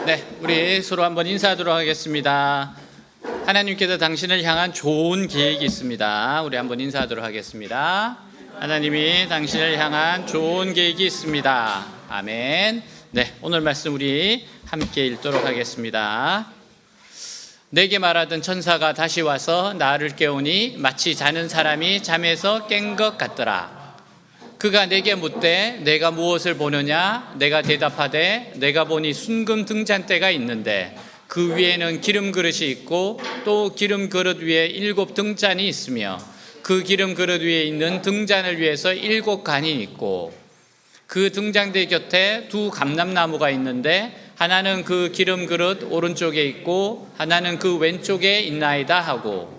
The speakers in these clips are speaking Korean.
네, 우리 서로 한번 인사하도록 하겠습니다. 하나님께서 당신을 향한 좋은 계획이 있습니다. 우리 한번 인사하도록 하겠습니다. 하나님이 당신을 향한 좋은 계획이 있습니다. 아멘. 네, 오늘 말씀 우리 함께 읽도록 하겠습니다. 내게 말하던 천사가 다시 와서 나를 깨우니 마치 자는 사람이 잠에서 깬 것 같더라. 그가 내게 묻되 내가 무엇을 보느냐? 내가 대답하되 내가 보니 순금 등잔대가 있는데 그 위에는 기름 그릇이 있고 또 기름 그릇 위에 7 등잔이 있으며 그 기름 그릇 위에 있는 등잔을 위해서 7 간이 있고 그 등잔대 곁에 2 감람나무가 있는데 하나는 그 기름 그릇 오른쪽에 있고 하나는 그 왼쪽에 있나이다 하고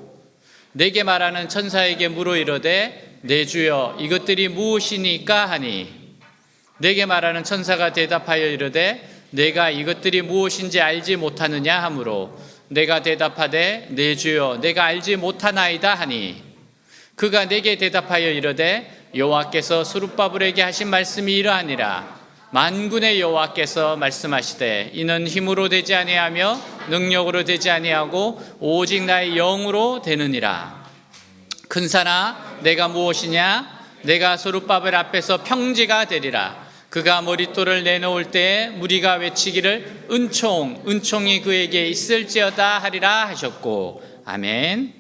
내게 말하는 천사에게 물어 이르되 내 주여 이것들이 무엇이니까 하니 내게 말하는 천사가 대답하여 이르되 내가 이것들이 무엇인지 알지 못하느냐 하므로 내가 대답하되 내 주여 내가 알지 못하나이다 하니 그가 내게 대답하여 이르되 여호와께서 스룹바벨에게 하신 말씀이 이러하니라. 만군의 여호와께서 말씀하시되 이는 힘으로 되지 아니하며 능력으로 되지 아니하고 오직 나의 영으로 되느니라. 큰사나 내가 무엇이냐? 내가 스룹바벨 앞에서 평지가 되리라. 그가 머릿돌을 내놓을 때에 무리가 외치기를 은총이 그에게 있을지어다 하리라 하셨고. 아멘.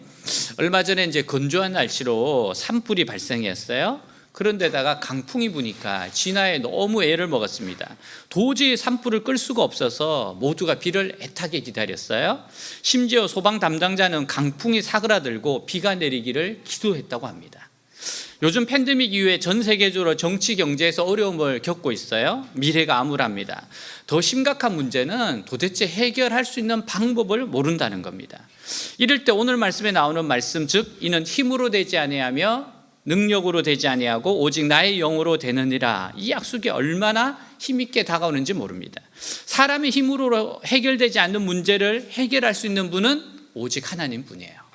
얼마 전에 이제 건조한 날씨로 산불이 발생했어요. 그런데다가 강풍이 부니까 진화에 너무 애를 먹었습니다. 도저히 산불을 끌 수가 없어서 모두가 비를 애타게 기다렸어요. 심지어 소방 담당자는 강풍이 사그라들고 비가 내리기를 기도했다고 합니다. 요즘 팬데믹 이후에 전 세계적으로 정치 경제에서 어려움을 겪고 있어요. 미래가 암울합니다. 더 심각한 문제는 도대체 해결할 수 있는 방법을 모른다는 겁니다. 이럴 때 오늘 말씀에 나오는 말씀 즉 이는 힘으로 되지 아니하며 능력으로 되지 아니하고 오직 나의 영으로 되느니라. 이 약속이 얼마나 힘있게 다가오는지 모릅니다. 사람의 힘으로 해결되지 않는 문제를 해결할 수 있는 분은 오직 하나님뿐이에요.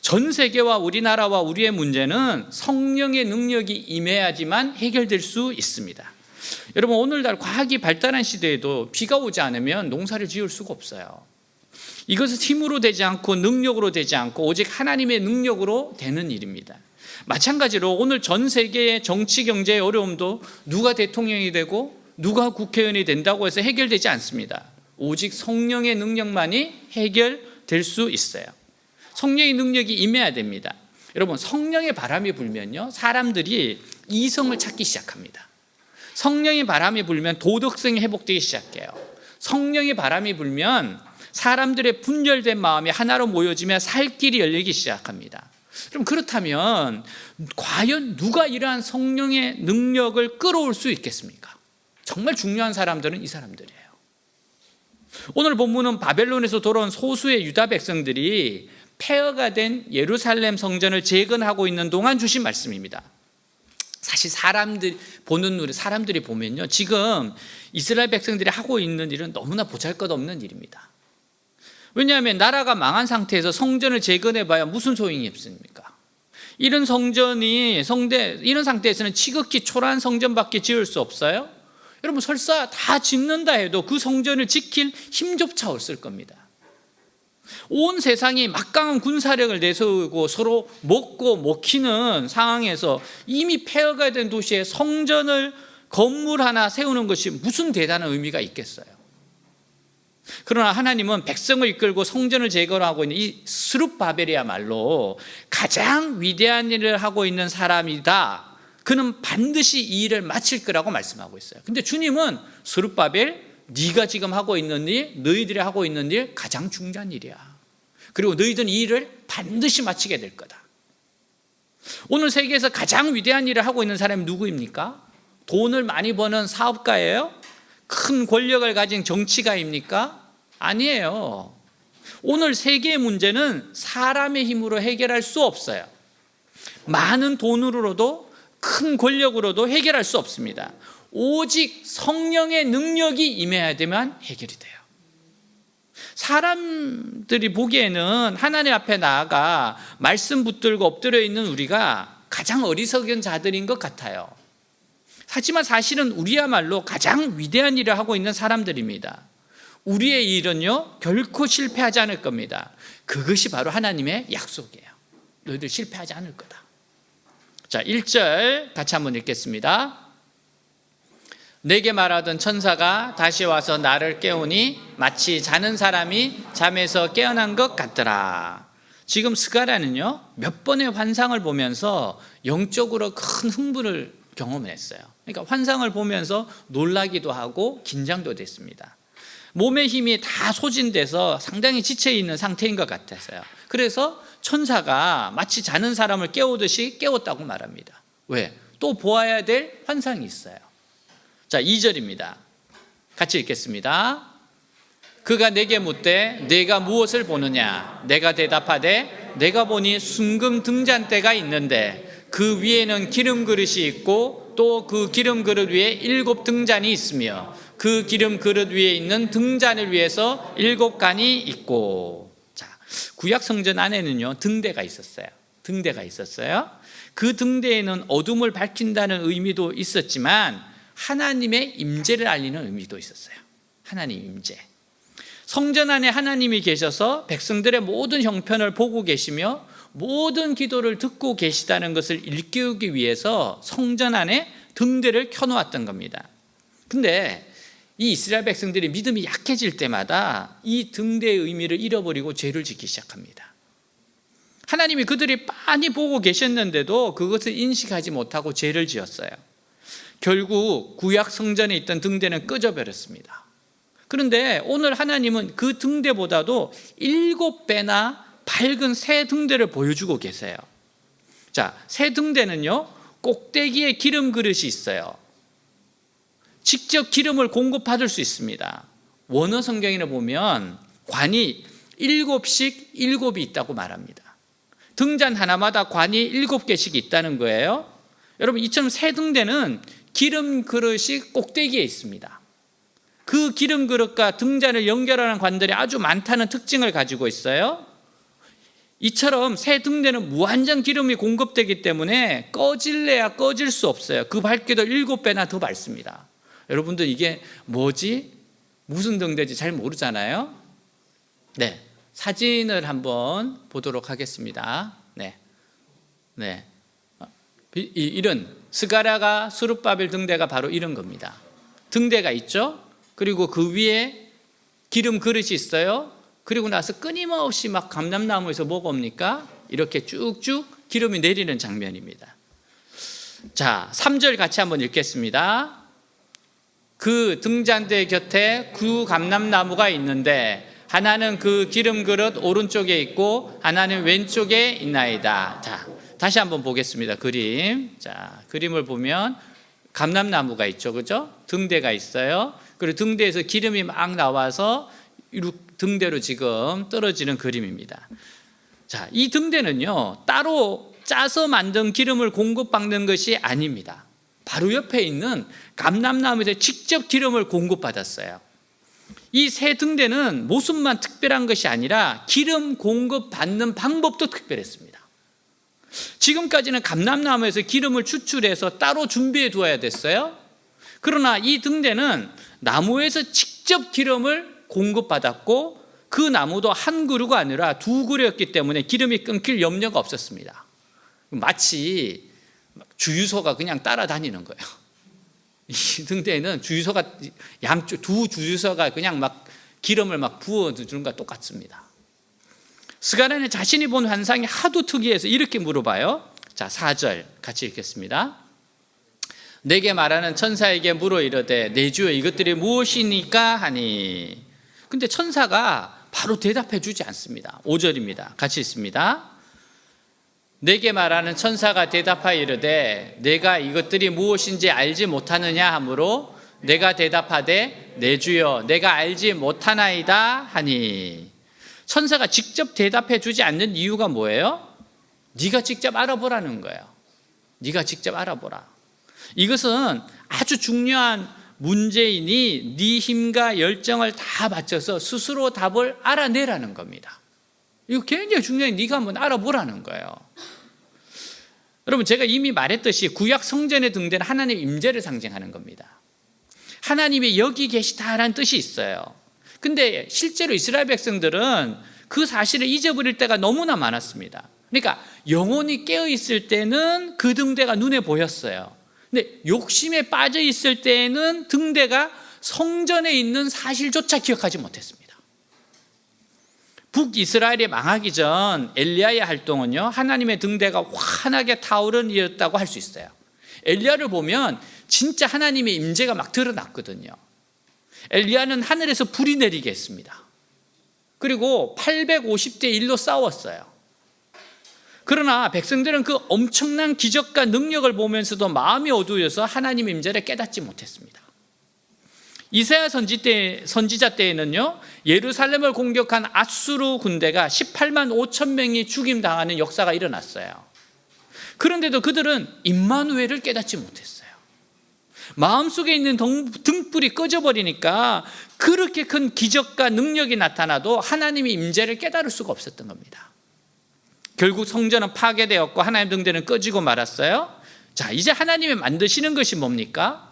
전 세계와 우리나라와 우리의 문제는 성령의 능력이 임해야지만 해결될 수 있습니다. 여러분 오늘날 과학이 발달한 시대에도 비가 오지 않으면 농사를 지을 수가 없어요. 이것은 힘으로 되지 않고 능력으로 되지 않고 오직 하나님의 능력으로 되는 일입니다. 마찬가지로 오늘 전 세계의 정치 경제의 어려움도 누가 대통령이 되고 누가 국회의원이 된다고 해서 해결되지 않습니다. 오직 성령의 능력만이 해결될 수 있어요. 성령의 능력이 임해야 됩니다. 여러분 성령의 바람이 불면요 사람들이 이성을 찾기 시작합니다. 성령의 바람이 불면 도덕성이 회복되기 시작해요. 성령의 바람이 불면 사람들의 분열된 마음이 하나로 모여지며 살 길이 열리기 시작합니다. 그럼 그렇다면 과연 누가 이러한 성령의 능력을 끌어올 수 있겠습니까? 정말 중요한 사람들은 이 사람들이에요. 오늘 본문은 바벨론에서 돌아온 소수의 유다 백성들이 폐허가 된 예루살렘 성전을 재건하고 있는 동안 주신 말씀입니다. 사실 사람들이 보면요 지금 이스라엘 백성들이 하고 있는 일은 너무나 보잘것없는 일입니다. 왜냐하면 나라가 망한 상태에서 성전을 재건해봐야 무슨 소용이 있습니까? 이런 이런 상태에서는 지극히 초라한 성전밖에 지을 수 없어요. 여러분 설사 다 짓는다 해도 그 성전을 지킬 힘조차 없을 겁니다. 온 세상이 막강한 군사력을 내세우고 서로 먹고 먹히는 상황에서 이미 폐허가 된 도시에 건물 하나 세우는 것이 무슨 대단한 의미가 있겠어요? 그러나 하나님은 백성을 이끌고 성전을 재건하고 있는 이 스룹바벨이야말로 가장 위대한 일을 하고 있는 사람이다. 그는 반드시 이 일을 마칠 거라고 말씀하고 있어요. 근데 주님은 스룹바벨 네가 지금 하고 있는 일, 너희들이 하고 있는 일 가장 중요한 일이야. 그리고 너희들은 이 일을 반드시 마치게 될 거다. 오늘 세계에서 가장 위대한 일을 하고 있는 사람이 누구입니까? 돈을 많이 버는 사업가예요? 큰 권력을 가진 정치가입니까? 아니에요. 오늘 세계의 문제는 사람의 힘으로 해결할 수 없어요. 많은 돈으로도 큰 권력으로도 해결할 수 없습니다. 오직 성령의 능력이 임해야 되면 해결이 돼요. 사람들이 보기에는 하나님 앞에 나아가 말씀 붙들고 엎드려 있는 우리가 가장 어리석은 자들인 것 같아요. 하지만 사실은 우리야말로 가장 위대한 일을 하고 있는 사람들입니다. 우리의 일은요 결코 실패하지 않을 겁니다. 그것이 바로 하나님의 약속이에요. 너희들 실패하지 않을 거다. 자, 1절 같이 한번 읽겠습니다. 내게 말하던 천사가 다시 와서 나를 깨우니 마치 자는 사람이 잠에서 깨어난 것 같더라. 지금 스가랴는요 몇 번의 환상을 보면서 영적으로 큰 흥분을 경험했어요. 그러니까 환상을 보면서 놀라기도 하고 긴장도 됐습니다. 몸의 힘이 다 소진돼서 상당히 지쳐있는 상태인 것 같았어요. 그래서 천사가 마치 자는 사람을 깨우듯이 깨웠다고 말합니다. 왜? 또 보아야 될 환상이 있어요. 자, 2절입니다. 같이 읽겠습니다. 그가 내게 묻되 내가 무엇을 보느냐? 내가 대답하되 내가 보니 순금 등잔대가 있는데 그 위에는 기름 그릇이 있고 또 그 기름 그릇 위에 7 등잔이 있으며 그 기름 그릇 위에 있는 등잔을 위해서 7 간이 있고. 자, 구약 성전 안에는요 등대가 있었어요. 등대가 있었어요. 그 등대에는 어둠을 밝힌다는 의미도 있었지만 하나님의 임재를 알리는 의미도 있었어요. 하나님 임재. 성전 안에 하나님이 계셔서 백성들의 모든 형편을 보고 계시며 모든 기도를 듣고 계시다는 것을 일깨우기 위해서 성전 안에 등대를 켜놓았던 겁니다. 근데 이 이스라엘 백성들이 믿음이 약해질 때마다 이 등대의 의미를 잃어버리고 죄를 짓기 시작합니다. 하나님이 그들이 빤히 보고 계셨는데도 그것을 인식하지 못하고 죄를 지었어요. 결국 구약 성전에 있던 등대는 꺼져버렸습니다. 그런데 오늘 하나님은 그 등대보다도 7배나 밝은 새 등대를 보여주고 계세요. 자, 새 등대는요 꼭대기에 기름 그릇이 있어요. 직접 기름을 공급받을 수 있습니다. 원어 성경에 보면 관이 7씩 7이 있다고 말합니다. 등잔 하나마다 관이 7개씩 있다는 거예요. 여러분, 이처럼 새 등대는 기름 그릇이 꼭대기에 있습니다. 그 기름 그릇과 등잔을 연결하는 관들이 아주 많다는 특징을 가지고 있어요. 이처럼 새 등대는 무한정 기름이 공급되기 때문에 꺼질래야 꺼질 수 없어요. 그 밝기도 7배나 더 밝습니다. 여러분들 이게 뭐지? 무슨 등대인지 잘 모르잖아요. 네, 사진을 한번 보도록 하겠습니다. 네. 이런 스가랴가 스룹바벨 등대가 바로 이런 겁니다. 등대가 있죠. 그리고 그 위에 기름 그릇이 있어요. 그리고 나서 끊임없이 막 감람나무에서 뭐가 옵니까? 이렇게 쭉쭉 기름이 내리는 장면입니다. 자, 3절 같이 한번 읽겠습니다. 그 등잔대 곁에 두 감람나무가 있는데 하나는 그 기름 그릇 오른쪽에 있고 하나는 왼쪽에 있나이다. 자, 다시 한번 보겠습니다. 그림. 자, 그림을 보면 감람나무가 있죠. 그죠? 등대가 있어요. 그리고 등대에서 기름이 막 나와서 등대로 지금 떨어지는 그림입니다. 자, 이 등대는요 따로 짜서 만든 기름을 공급받는 것이 아닙니다. 바로 옆에 있는 감람나무에서 직접 기름을 공급받았어요. 이 새 등대는 모습만 특별한 것이 아니라 기름 공급받는 방법도 특별했습니다. 지금까지는 감람나무에서 기름을 추출해서 따로 준비해 두어야 됐어요. 그러나 이 등대는 나무에서 직접 기름을 공급받았고 그 나무도 한 그루가 아니라 2 그루였기 때문에 기름이 끊길 염려가 없었습니다. 마치 주유소가 그냥 따라다니는 거예요. 이 등대에는 주유소가 양쪽 2 주유소가 그냥 막 기름을 막 부어주는 것과 똑같습니다. 스가랴는 자신이 본 환상이 하도 특이해서 이렇게 물어봐요. 자, 4절 같이 읽겠습니다. 내게 말하는 천사에게 물어 이르되 내 주여 이것들이 무엇이니까 하니. 근데 천사가 바로 대답해 주지 않습니다. 5절입니다. 같이 읽습니다. 내게 말하는 천사가 대답하여 이르되 내가 이것들이 무엇인지 알지 못하느냐 하므로 내가 대답하되 내 주여 내가 알지 못하나이다 하니. 천사가 직접 대답해 주지 않는 이유가 뭐예요? 네가 직접 알아보라는 거예요. 네가 직접 알아보라. 이것은 아주 중요한 문제이니 네 힘과 열정을 다 바쳐서 스스로 답을 알아내라는 겁니다. 이거 굉장히 중요해. 네가 한번 알아보라는 거예요. 여러분, 제가 이미 말했듯이 구약 성전의 등대는 하나님의 임재를 상징하는 겁니다. 하나님이 여기 계시다라는 뜻이 있어요. 근데 실제로 이스라엘 백성들은 그 사실을 잊어버릴 때가 너무나 많았습니다. 그러니까 영혼이 깨어있을 때는 그 등대가 눈에 보였어요. 근데 욕심에 빠져 있을 때에는 등대가 성전에 있는 사실조차 기억하지 못했습니다. 북이스라엘이 망하기 전 엘리야의 활동은요, 하나님의 등대가 환하게 타오른 일이었다고 할 수 있어요. 엘리야를 보면 진짜 하나님의 임재가 막 드러났거든요. 엘리야는 하늘에서 불이 내리게 했습니다. 그리고 850대 1로 싸웠어요. 그러나 백성들은 그 엄청난 기적과 능력을 보면서도 마음이 어두워서 하나님의 임재를 깨닫지 못했습니다. 이사야 선지자 때에는요, 예루살렘을 공격한 아수르 군대가 18만 5천 명이 죽임당하는 역사가 일어났어요. 그런데도 그들은 임마누엘을 깨닫지 못했어요. 마음속에 있는 등불이 꺼져버리니까 그렇게 큰 기적과 능력이 나타나도 하나님의 임재를 깨달을 수가 없었던 겁니다. 결국 성전은 파괴되었고 하나님 등대는 꺼지고 말았어요. 자, 이제 하나님이 만드시는 것이 뭡니까?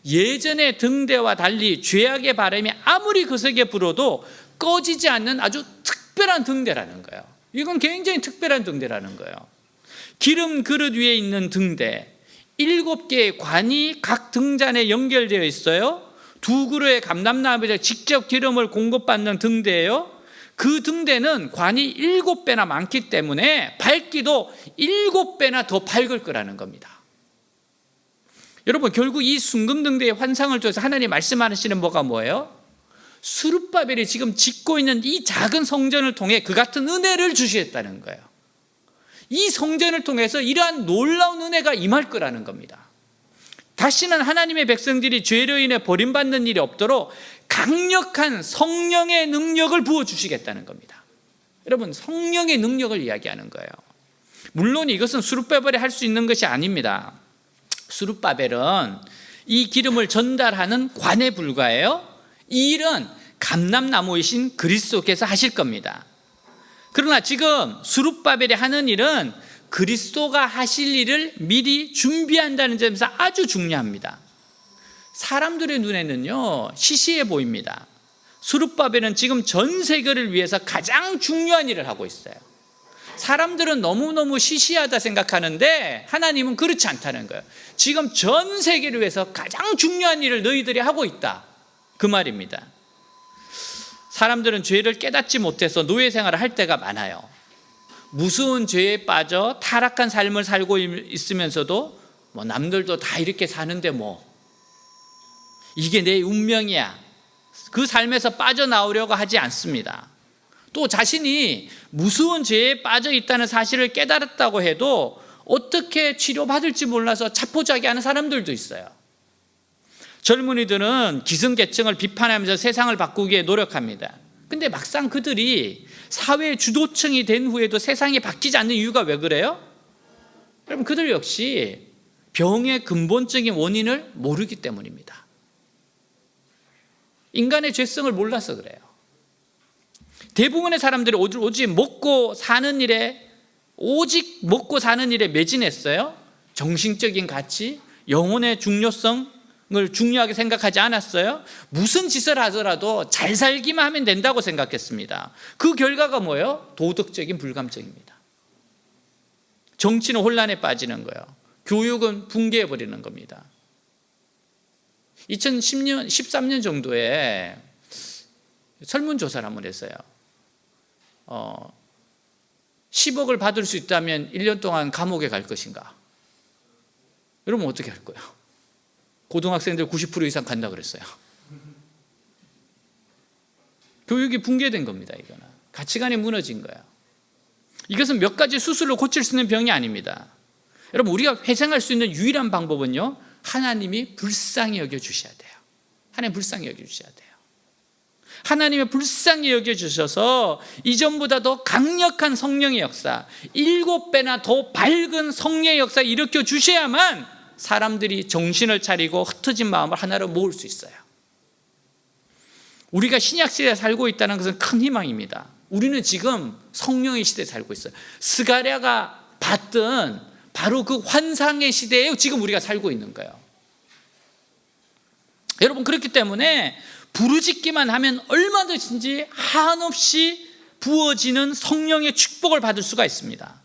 예전의 등대와 달리 죄악의 바람이 아무리 거세게 불어도 꺼지지 않는 아주 특별한 등대라는 거예요. 이건 굉장히 특별한 등대라는 거예요. 기름 그릇 위에 있는 등대, 7개의 관이 각 등잔에 연결되어 있어요. 2그루의 감람나무에 직접 기름을 공급받는 등대예요. 그 등대는 관이 7배나 많기 때문에 밝기도 7배나 더 밝을 거라는 겁니다. 여러분, 결국 이 순금등대의 환상을 통해서 하나님 말씀하시는 뭐가 뭐예요? 스룹바벨이 지금 짓고 있는 이 작은 성전을 통해 그 같은 은혜를 주시겠다는 거예요. 이 성전을 통해서 이러한 놀라운 은혜가 임할 거라는 겁니다. 다시는 하나님의 백성들이 죄로 인해 버림받는 일이 없도록 강력한 성령의 능력을 부어주시겠다는 겁니다. 여러분, 성령의 능력을 이야기하는 거예요. 물론 이것은 스룹바벨이 할 수 있는 것이 아닙니다. 스룹바벨은 이 기름을 전달하는 관에 불과해요. 이 일은 감람나무이신 그리스도께서 하실 겁니다. 그러나 지금 스룹바벨이 하는 일은 그리스도가 하실 일을 미리 준비한다는 점에서 아주 중요합니다. 사람들의 눈에는요, 시시해 보입니다. 스룹바벨은 지금 전 세계를 위해서 가장 중요한 일을 하고 있어요. 사람들은 너무너무 시시하다 생각하는데 하나님은 그렇지 않다는 거예요. 지금 전 세계를 위해서 가장 중요한 일을 너희들이 하고 있다, 그 말입니다. 사람들은 죄를 깨닫지 못해서 노예 생활을 할 때가 많아요. 무서운 죄에 빠져 타락한 삶을 살고 있으면서도 뭐 남들도 다 이렇게 사는데 뭐 이게 내 운명이야, 그 삶에서 빠져나오려고 하지 않습니다. 또 자신이 무서운 죄에 빠져 있다는 사실을 깨달았다고 해도 어떻게 치료받을지 몰라서 자포자기하는 사람들도 있어요. 젊은이들은 기성계층을 비판하면서 세상을 바꾸기 위해 노력합니다. 근데 막상 그들이 사회 주도층이 된 후에도 세상이 바뀌지 않는 이유가 왜 그래요? 여러분, 그들 역시 병의 근본적인 원인을 모르기 때문입니다. 인간의 죄성을 몰라서 그래요. 대부분의 사람들이 오직 먹고 사는 일에 매진했어요. 정신적인 가치, 영혼의 중요성을 중요하게 생각하지 않았어요. 무슨 짓을 하더라도 잘 살기만 하면 된다고 생각했습니다. 그 결과가 뭐예요? 도덕적인 불감증입니다. 정치는 혼란에 빠지는 거예요. 교육은 붕괴해버리는 겁니다. 2013년 정도에 설문조사를 한번 했어요. 10억을 받을 수 있다면 1년 동안 감옥에 갈 것인가? 여러분 어떻게 할 거예요? 고등학생들 90% 이상 간다 그랬어요. 교육이 붕괴된 겁니다. 이거는 가치관이 무너진 거예요. 이것은 몇 가지 수술로 고칠 수 있는 병이 아닙니다. 여러분, 우리가 회생할 수 있는 유일한 방법은요, 하나님이 불쌍히 여겨주셔야 돼요. 하나님 불쌍히 여겨주셔야 돼요. 하나님의 불쌍히 여겨주셔서 이전보다 더 강력한 성령의 역사, 7배나 더 밝은 성령의 역사 일으켜 주셔야만 사람들이 정신을 차리고 흩어진 마음을 하나로 모을 수 있어요. 우리가 신약시대에 살고 있다는 것은 큰 희망입니다. 우리는 지금 성령의 시대에 살고 있어요. 스가랴가 봤던 바로 그 환상의 시대에 지금 우리가 살고 있는 거예요. 여러분, 그렇기 때문에 부르짖기만 하면 얼마든지 한없이 부어지는 성령의 축복을 받을 수가 있습니다.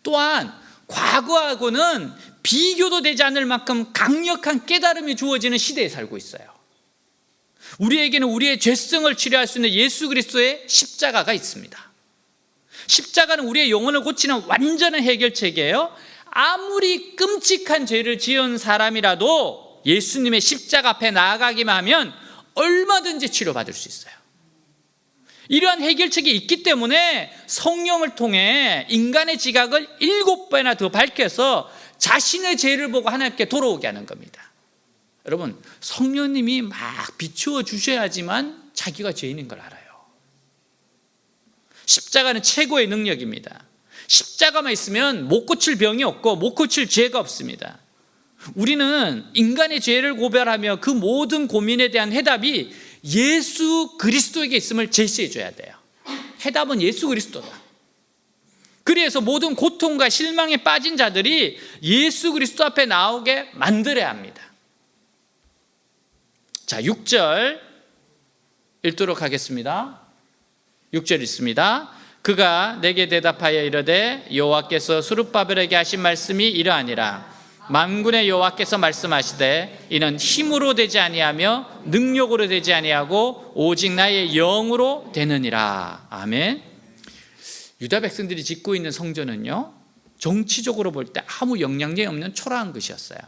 또한 과거하고는 비교도 되지 않을 만큼 강력한 깨달음이 주어지는 시대에 살고 있어요. 우리에게는 우리의 죄성을 치료할 수 있는 예수 그리스도의 십자가가 있습니다. 십자가는 우리의 영혼을 고치는 완전한 해결책이에요. 아무리 끔찍한 죄를 지은 사람이라도 예수님의 십자가 앞에 나아가기만 하면 얼마든지 치료받을 수 있어요. 이러한 해결책이 있기 때문에 성령을 통해 인간의 지각을 7배나 더 밝혀서 자신의 죄를 보고 하나님께 돌아오게 하는 겁니다. 여러분, 성령님이 막 비추어 주셔야지만 자기가 죄인인 걸 알아요. 십자가는 최고의 능력입니다. 십자가만 있으면 못 고칠 병이 없고 못 고칠 죄가 없습니다. 우리는 인간의 죄를 고발하며 그 모든 고민에 대한 해답이 예수 그리스도에게 있음을 제시해 줘야 돼요. 해답은 예수 그리스도다. 그래서 모든 고통과 실망에 빠진 자들이 예수 그리스도 앞에 나오게 만들어야 합니다. 자, 6절 읽도록 하겠습니다. 6절 읽습니다. 그가 내게 대답하여 이르되 여호와께서 스룹바벨에게 하신 말씀이 이러하니라. 만군의 여호와께서 말씀하시되 이는 힘으로 되지 아니하며 능력으로 되지 아니하고 오직 나의 영으로 되느니라. 아멘. 유다 백성들이 짓고 있는 성전은요, 정치적으로 볼 때 아무 영향력이 없는 초라한 것이었어요.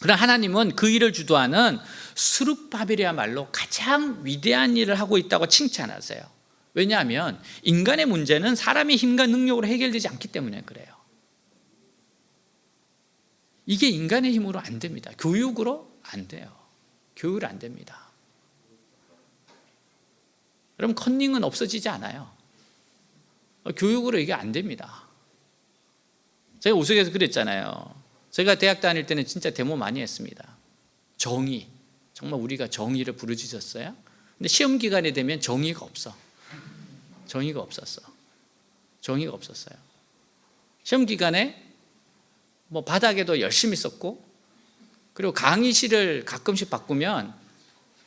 그러나 하나님은 그 일을 주도하는 스룹바벨이야말로 가장 위대한 일을 하고 있다고 칭찬하세요. 왜냐하면 인간의 문제는 사람의 힘과 능력으로 해결되지 않기 때문에 그래요. 이게 인간의 힘으로 안 됩니다. 교육으로 안 돼요. 교육으로 안 됩니다. 여러분, 컨닝은 없어지지 않아요. 교육으로 이게 안 됩니다. 제가 우스갯소리에서 그랬잖아요. 제가 대학 다닐 때는 진짜 데모 많이 했습니다. 정의, 정말 우리가 정의를 부르짖었어요. 근데 시험 기간이 되면 정의가 없어. 정의가 없었어. 정의가 없었어요. 시험 기간에 뭐 바닥에도 열심히 썼고, 그리고 강의실을 가끔씩 바꾸면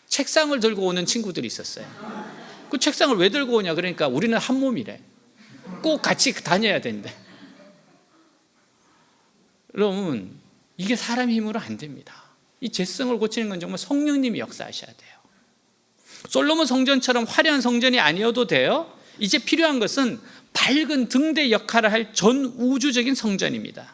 책상을 들고 오는 친구들이 있었어요. 그 책상을 왜 들고 오냐? 그러니까 우리는 한 몸이래. 꼭 같이 다녀야 되는데. 여러분, 이게 사람의 힘으로 안 됩니다. 이 죄성을 고치는 건 정말 성령님이 역사하셔야 돼요. 솔로몬 성전처럼 화려한 성전이 아니어도 돼요. 이제 필요한 것은 밝은 등대 역할을 할 전 우주적인 성전입니다.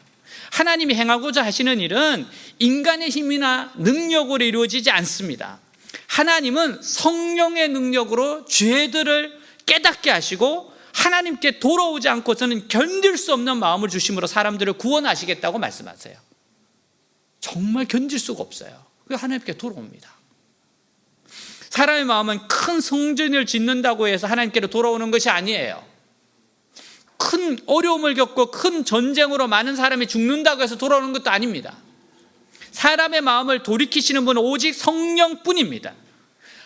하나님이 행하고자 하시는 일은 인간의 힘이나 능력으로 이루어지지 않습니다. 하나님은 성령의 능력으로 죄들을 깨닫게 하시고 하나님께 돌아오지 않고서는 견딜 수 없는 마음을 주심으로 사람들을 구원하시겠다고 말씀하세요. 정말 견딜 수가 없어요. 그래서 하나님께 돌아옵니다. 사람의 마음은 큰 성전을 짓는다고 해서 하나님께로 돌아오는 것이 아니에요. 큰 어려움을 겪고 큰 전쟁으로 많은 사람이 죽는다고 해서 돌아오는 것도 아닙니다. 사람의 마음을 돌이키시는 분은 오직 성령뿐입니다.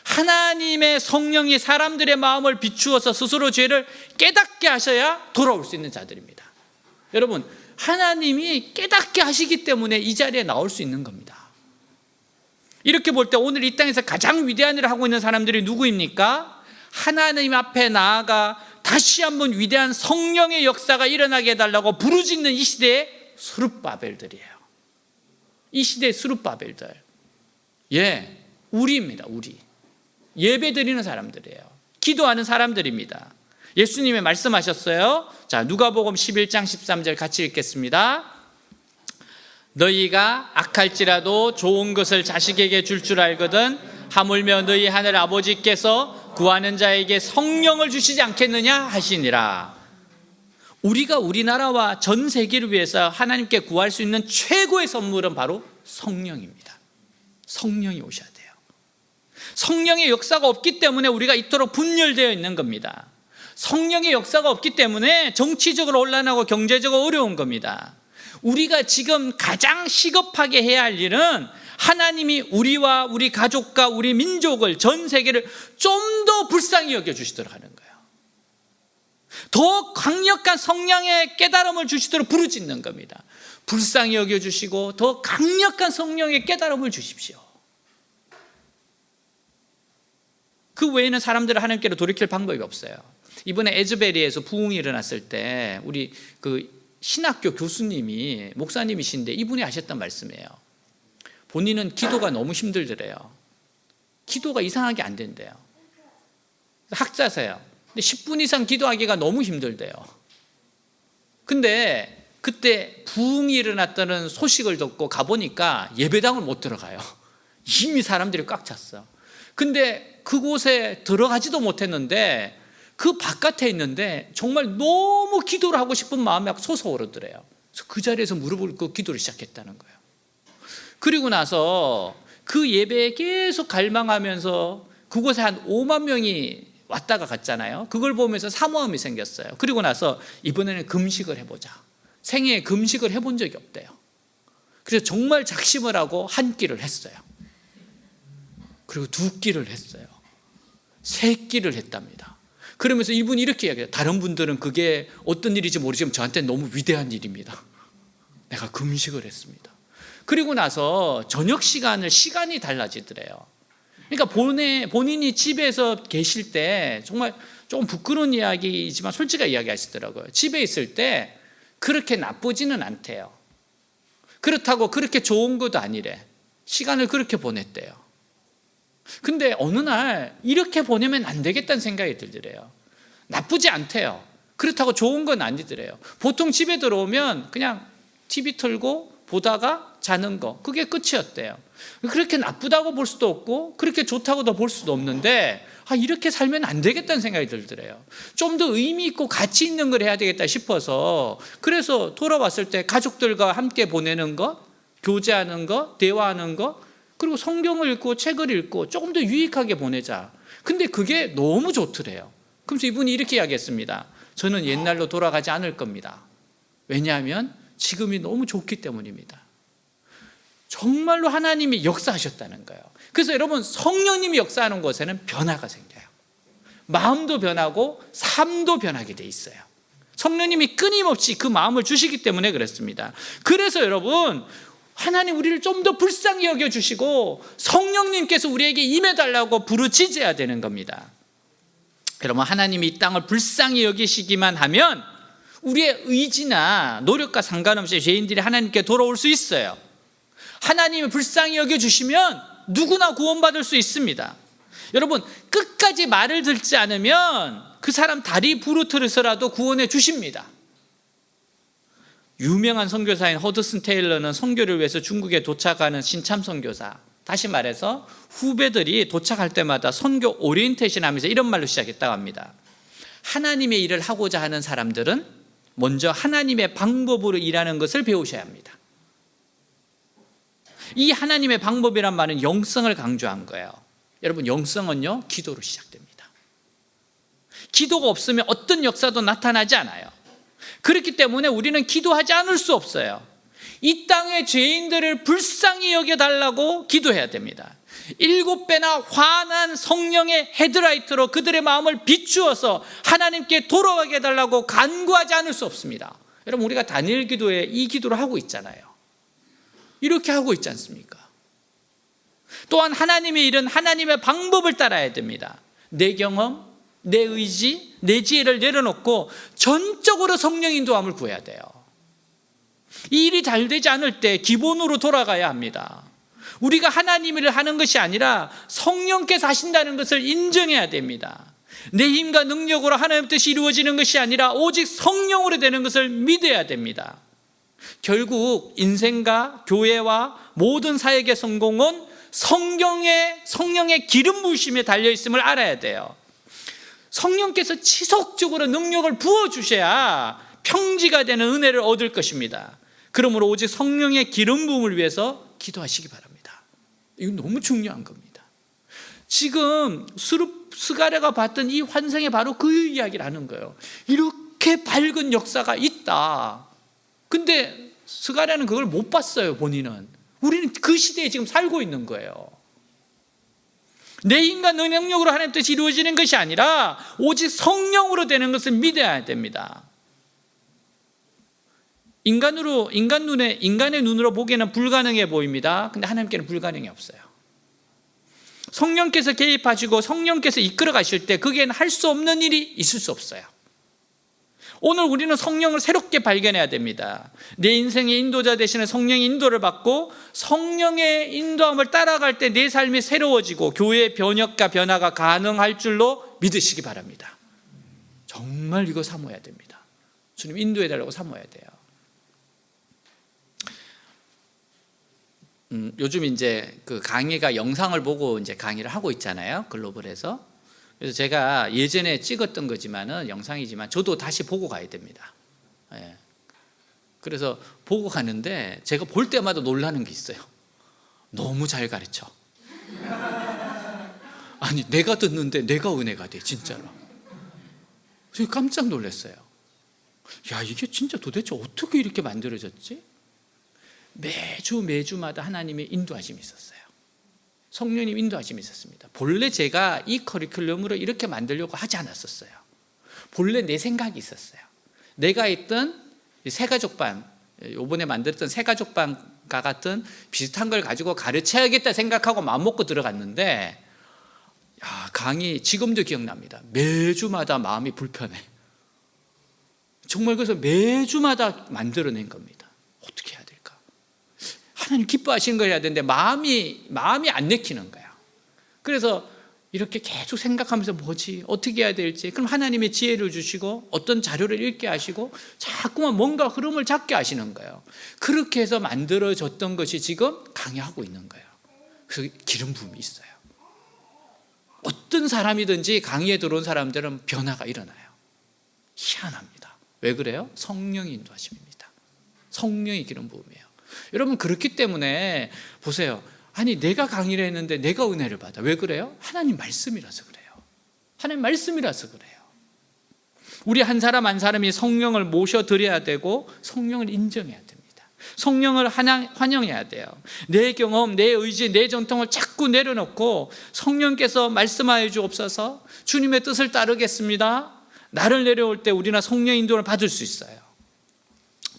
하나님의 성령이 사람들의 마음을 비추어서 스스로 죄를 깨닫게 하셔야 돌아올 수 있는 자들입니다. 여러분, 하나님이 깨닫게 하시기 때문에 이 자리에 나올 수 있는 겁니다. 이렇게 볼 때 오늘 이 땅에서 가장 위대한 일을 하고 있는 사람들이 누구입니까? 하나님 앞에 나아가 다시 한번 위대한 성령의 역사가 일어나게 해달라고 부르짖는 이 시대의 스룹바벨들이에요. 이 시대의 스룹바벨들. 예, 우리입니다. 우리. 예배 드리는 사람들이에요. 기도하는 사람들입니다. 예수님이 말씀하셨어요. 자, 누가복음 11장 13절 같이 읽겠습니다. 너희가 악할지라도 좋은 것을 자식에게 줄 알거든 하물며 너희 하늘 아버지께서 구하는 자에게 성령을 주시지 않겠느냐 하시니라. 우리가 우리나라와 전 세계를 위해서 하나님께 구할 수 있는 최고의 선물은 바로 성령입니다. 성령이 오셔야 돼요. 성령의 역사가 없기 때문에 우리가 이토록 분열되어 있는 겁니다. 성령의 역사가 없기 때문에 정치적으로 혼란하고 경제적으로 어려운 겁니다. 우리가 지금 가장 시급하게 해야 할 일은 하나님이 우리와 우리 가족과 우리 민족을, 전 세계를 좀 더 불쌍히 여겨주시도록 하는 거예요. 더 강력한 성령의 깨달음을 주시도록 부르짖는 겁니다. 불쌍히 여겨주시고 더 강력한 성령의 깨달음을 주십시오. 그 외에는 사람들을 하나님께로 돌이킬 방법이 없어요. 이번에 에즈베리에서 부흥이 일어났을 때 우리 그 신학교 교수님이 목사님이신데 이분이 하셨던 말씀이에요. 본인은 기도가 너무 힘들더래요. 기도가 이상하게 안 된대요. 학자세요. 근데 10분 이상 기도하기가 너무 힘들대요. 근데 그때 부흥이 일어났다는 소식을 듣고 가보니까 예배당을 못 들어가요. 이미 사람들이 꽉 찼어. 근데 그곳에 들어가지도 못했는데 그 바깥에 있는데 정말 너무 기도를 하고 싶은 마음이 막 솟아오르더래요. 그래서 그 자리에서 무릎을 꿇고 기도를 시작했다는 거예요. 그리고 나서 그 예배에 계속 갈망하면서 그곳에 한 5만 명이 왔다가 갔잖아요. 그걸 보면서 사모함이 생겼어요. 그리고 나서 이번에는 금식을 해보자. 생애에 금식을 해본 적이 없대요. 그래서 정말 작심을 하고 한 끼를 했어요. 그리고 두 끼를 했어요. 세 끼를 했답니다. 그러면서 이분이 이렇게 이야기해요. 다른 분들은 그게 어떤 일인지 모르지만 저한테는 너무 위대한 일입니다. 내가 금식을 했습니다. 그리고 나서 저녁 시간이 달라지더래요. 그러니까 본인이 집에서 계실 때 정말 조금 부끄러운 이야기이지만 솔직하게 이야기하시더라고요. 집에 있을 때 그렇게 나쁘지는 않대요. 그렇다고 그렇게 좋은 것도 아니래. 시간을 그렇게 보냈대요. 근데 어느 날 이렇게 보내면 안 되겠다는 생각이 들더래요. 나쁘지 않대요. 그렇다고 좋은 건 아니더래요. 보통 집에 들어오면 그냥 TV 틀고 보다가 자는 거, 그게 끝이었대요. 그렇게 나쁘다고 볼 수도 없고 그렇게 좋다고도 볼 수도 없는데 이렇게 살면 안 되겠다는 생각이 들더래요. 좀 더 의미 있고 가치 있는 걸 해야 되겠다 싶어서 그래서 돌아왔을 때 가족들과 함께 보내는 것, 교제하는 것, 대화하는 것, 그리고 성경을 읽고 책을 읽고 조금 더 유익하게 보내자. 근데 그게 너무 좋더래요. 그래서 이분이 이렇게 이야기했습니다. 저는 옛날로 돌아가지 않을 겁니다. 왜냐하면 지금이 너무 좋기 때문입니다. 정말로 하나님이 역사하셨다는 거예요. 그래서 여러분, 성령님이 역사하는 곳에는 변화가 생겨요. 마음도 변하고 삶도 변하게 돼 있어요. 성령님이 끊임없이 그 마음을 주시기 때문에 그렇습니다. 그래서 여러분, 하나님 우리를 좀 더 불쌍히 여겨주시고 성령님께서 우리에게 임해달라고 부르짖어야 되는 겁니다. 여러분, 하나님이 이 땅을 불쌍히 여기시기만 하면 우리의 의지나 노력과 상관없이 죄인들이 하나님께 돌아올 수 있어요. 하나님이 불쌍히 여겨주시면 누구나 구원받을 수 있습니다. 여러분, 끝까지 말을 듣지 않으면 그 사람 다리 부르트려서라도 구원해 주십니다. 유명한 선교사인 허드슨 테일러는 선교를 위해서 중국에 도착하는 신참 선교사, 다시 말해서 후배들이 도착할 때마다 선교 오리엔테이션 하면서 이런 말로 시작했다고 합니다. 하나님의 일을 하고자 하는 사람들은 먼저 하나님의 방법으로 일하는 것을 배우셔야 합니다. 이 하나님의 방법이란 말은 영성을 강조한 거예요. 여러분, 영성은요, 기도로 시작됩니다. 기도가 없으면 어떤 역사도 나타나지 않아요. 그렇기 때문에 우리는 기도하지 않을 수 없어요. 이 땅의 죄인들을 불쌍히 여겨달라고 기도해야 됩니다. 7배나 환한 성령의 헤드라이트로 그들의 마음을 비추어서 하나님께 돌아가게 해달라고 간구하지 않을 수 없습니다. 여러분, 우리가 다니엘 기도에 이 기도를 하고 있잖아요. 이렇게 하고 있지 않습니까? 또한 하나님의 일은 하나님의 방법을 따라야 됩니다. 내 경험, 내 의지, 내 지혜를 내려놓고 전적으로 성령 인도함을 구해야 돼요. 이 일이 잘 되지 않을 때 기본으로 돌아가야 합니다. 우리가 하나님 일을 하는 것이 아니라 성령께서 하신다는 것을 인정해야 됩니다. 내 힘과 능력으로 하나님의 뜻이 이루어지는 것이 아니라 오직 성령으로 되는 것을 믿어야 됩니다. 결국 인생과 교회와 모든 사역의 성공은 성령의 기름 부으심에 달려있음을 알아야 돼요. 성령께서 지속적으로 능력을 부어주셔야 평지가 되는 은혜를 얻을 것입니다. 그러므로 오직 성령의 기름 부음을 위해서 기도하시기 바랍니다. 이건 너무 중요한 겁니다. 지금 스가랴가 봤던 이 환상에 바로 그 이야기를 하는 거예요. 이렇게 밝은 역사가 있다. 근데 스가랴는 그걸 못 봤어요, 본인은. 우리는 그 시대에 지금 살고 있는 거예요. 내 힘과 내 능력으로 하나님의 뜻이 이루어지는 것이 아니라 오직 성령으로 되는 것을 믿어야 됩니다. 인간의 눈으로 보기에는 불가능해 보입니다. 근데 하나님께는 불가능이 없어요. 성령께서 개입하시고 성령께서 이끌어 가실 때 거기에는 할 수 없는 일이 있을 수 없어요. 오늘 우리는 성령을 새롭게 발견해야 됩니다. 내 인생의 인도자 되시는 성령의 인도를 받고 성령의 인도함을 따라갈 때 내 삶이 새로워지고 교회의 변혁과 변화가 가능할 줄로 믿으시기 바랍니다. 정말 이거 사모해야 됩니다. 주님 인도해달라고 사모해야 돼요. 요즘 이제 그 강의가 영상을 보고 이제 강의를 하고 있잖아요. 글로벌에서. 그래서 제가 예전에 찍었던 거지만은 영상이지만 저도 다시 보고 가야 됩니다. 예. 그래서 보고 가는데 제가 볼 때마다 놀라는 게 있어요. 너무 잘 가르쳐. 아니 내가 듣는데 내가 은혜가 돼 진짜로. 제가 깜짝 놀랐어요. 야 이게 진짜 도대체 어떻게 이렇게 만들어졌지? 매주마다 하나님의 인도하심이 있었어요. 성령님 인도하심이 있었습니다. 본래 제가 이 커리큘럼으로 이렇게 만들려고 하지 않았었어요. 본래 내 생각이 있었어요. 내가 있던 새가족반, 이번에 만들었던 새가족반과 같은 비슷한 걸 가지고 가르쳐야겠다 생각하고 마음먹고 들어갔는데 강의 지금도 기억납니다. 매주마다 마음이 불편해. 정말 그래서 매주마다 만들어낸 겁니다. 어떻게 해야 될까? 하나님 기뻐하시는 걸 해야 되는데 마음이 안 내키는 거야. 그래서 이렇게 계속 생각하면서 뭐지? 어떻게 해야 될지. 그럼 하나님의 지혜를 주시고 어떤 자료를 읽게 하시고 자꾸만 뭔가 흐름을 잡게 하시는 거예요. 그렇게 해서 만들어졌던 것이 지금 강의하고 있는 거예요. 그래서 기름 부음이 있어요. 어떤 사람이든지 강의에 들어온 사람들은 변화가 일어나요. 희한합니다. 왜 그래요? 성령이 인도하심입니다. 성령이 기름 부음이에요. 여러분 그렇기 때문에 보세요. 아니 내가 강의를 했는데 내가 은혜를 받아. 왜 그래요? 하나님 말씀이라서 그래요. 하나님 말씀이라서 그래요. 우리 한 사람 한 사람이 성령을 모셔드려야 되고 성령을 인정해야 됩니다. 성령을 환영해야 돼요. 내 경험, 내 의지, 내 전통을 자꾸 내려놓고 성령께서 말씀하여 주옵소서, 주님의 뜻을 따르겠습니다. 나를 내려올 때 우리나 성령 인도를 받을 수 있어요.